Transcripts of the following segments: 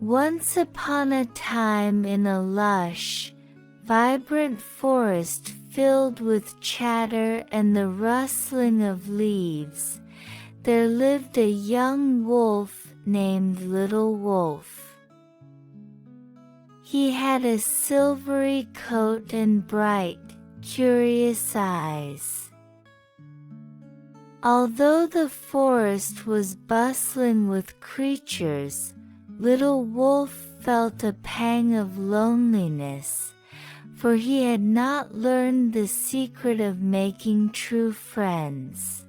Once upon a time in a lush, vibrant forest filled with chatter and the rustling of leaves, there lived a young wolf named Little Wolf. He had a silvery coat and bright, curious eyes. Although the forest was bustling with creatures, Little Wolf felt a pang of loneliness, for he had not learned the secret of making true friends.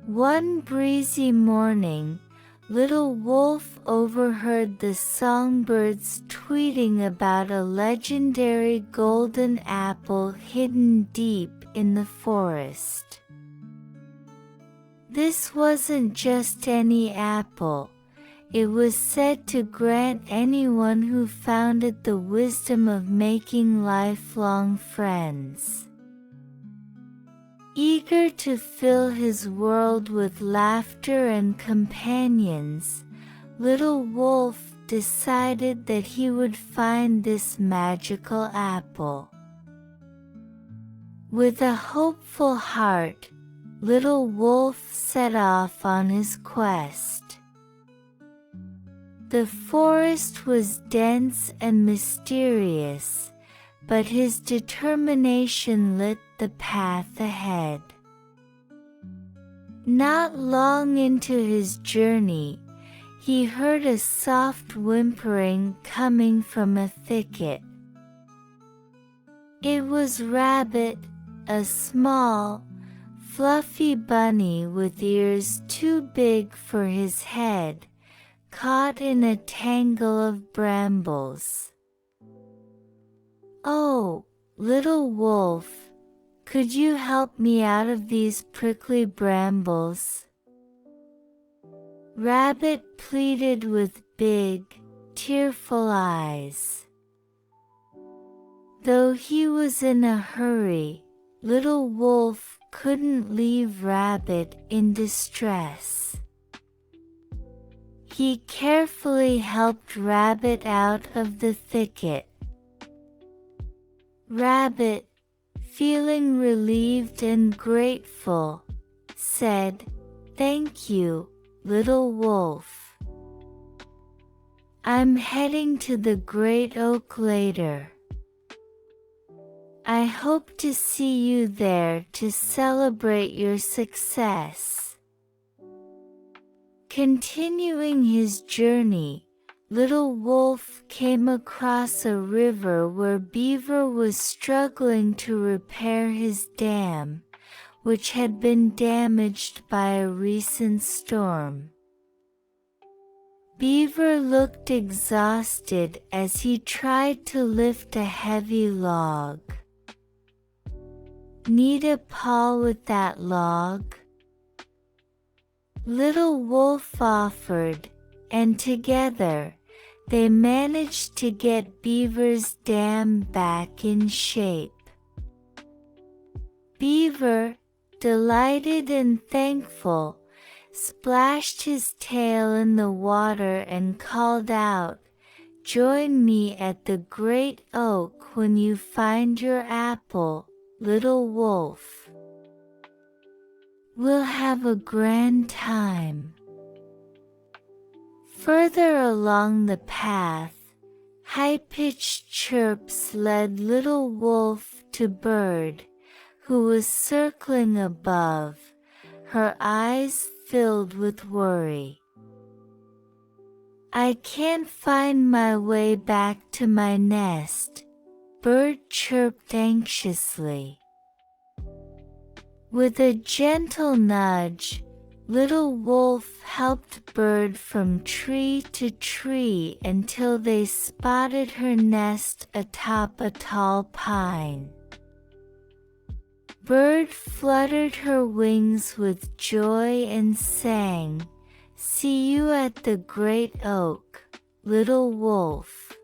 One breezy morning, Little Wolf overheard the songbirds tweeting about a legendary golden apple hidden deep in the forest. This wasn't just any apple. It was said to grant anyone who found it the wisdom of making lifelong friends. Eager to fill his world with laughter and companions, Little Wolf decided that he would find this magical apple. With a hopeful heart, Little Wolf set off on his quest. The forest was dense and mysterious, but his determination lit the path ahead. Not long into his journey, he heard a soft whimpering coming from a thicket. It was Rabbit, a small, fluffy bunny with ears too big for his head, caught in a tangle of brambles. "Oh, Little Wolf, could you help me out of these prickly brambles?" Rabbit pleaded with big, tearful eyes. Though he was in a hurry, Little Wolf couldn't leave Rabbit in distress. He carefully helped Rabbit out of the thicket. Rabbit, feeling relieved and grateful, said, "Thank you, Little Wolf. I'm heading to the great oak later. I hope to see you there to celebrate your success." Continuing his journey, Little Wolf came across a river where Beaver was struggling to repair his dam, which had been damaged by a recent storm. Beaver looked exhausted as he tried to lift a heavy log. "Need a paw with that log?" Little Wolf offered, and together, they managed to get Beaver's dam back in shape. Beaver, delighted and thankful, splashed his tail in the water and called out, "Join me at the great oak when you find your apple, Little Wolf. We'll have a grand time." Further along the path, high-pitched chirps led Little Wolf to Bird, who was circling above, her eyes filled with worry. "I can't find my way back to my nest," Bird chirped anxiously. With a gentle nudge, Little Wolf helped Bird from tree to tree until they spotted her nest atop a tall pine. Bird fluttered her wings with joy and sang, "See you at the great oak, Little Wolf.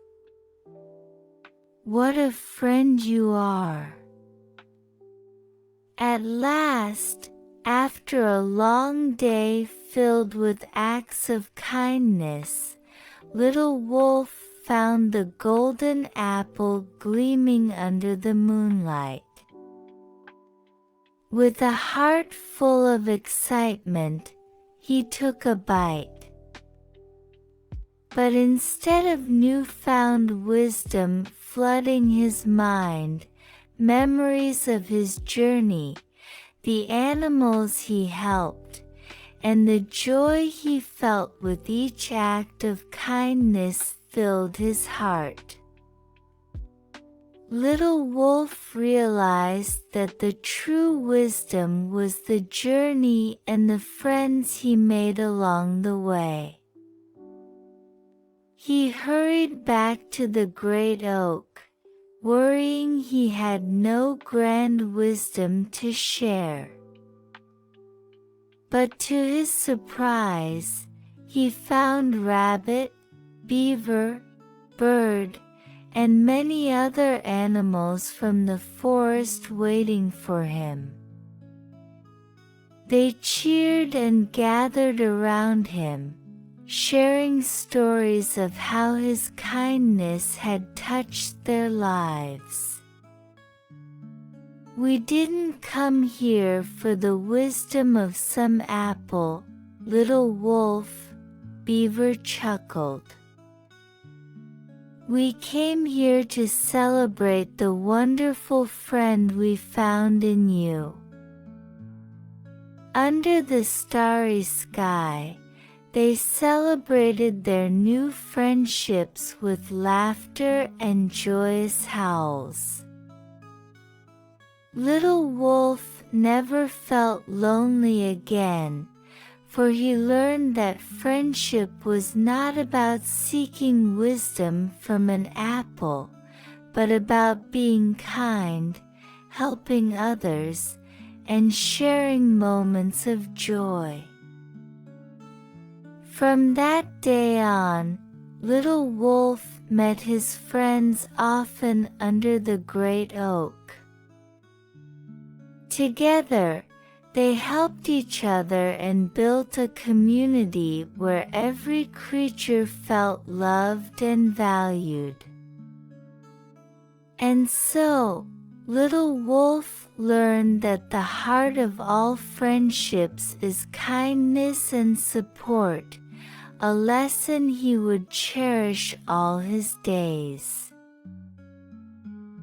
What a friend you are." At last, after a long day filled with acts of kindness, Little Wolf found the golden apple gleaming under the moonlight. With a heart full of excitement, he took a bite. But instead of newfound wisdom flooding his mind, memories of his journey, the animals he helped, and the joy he felt with each act of kindness filled his heart. Little Wolf realized that the true wisdom was the journey and the friends he made along the way. He hurried back to the great oak, worrying he had no grand wisdom to share. But to his surprise, he found Rabbit, Beaver, Bird, and many other animals from the forest waiting for him. They cheered and gathered around him, sharing stories of how his kindness had touched their lives. "We didn't come here for the wisdom of some apple," Little Wolf, Beaver chuckled. "We came here to celebrate the wonderful friend we found in you." Under the starry sky, they celebrated their new friendships with laughter and joyous howls. Little Wolf never felt lonely again, for he learned that friendship was not about seeking wisdom from an apple, but about being kind, helping others, and sharing moments of joy. From that day on, Little Wolf met his friends often under the great oak. Together, they helped each other and built a community where every creature felt loved and valued. And so, Little Wolf learned that the heart of all friendships is kindness and support, a lesson he would cherish all his days.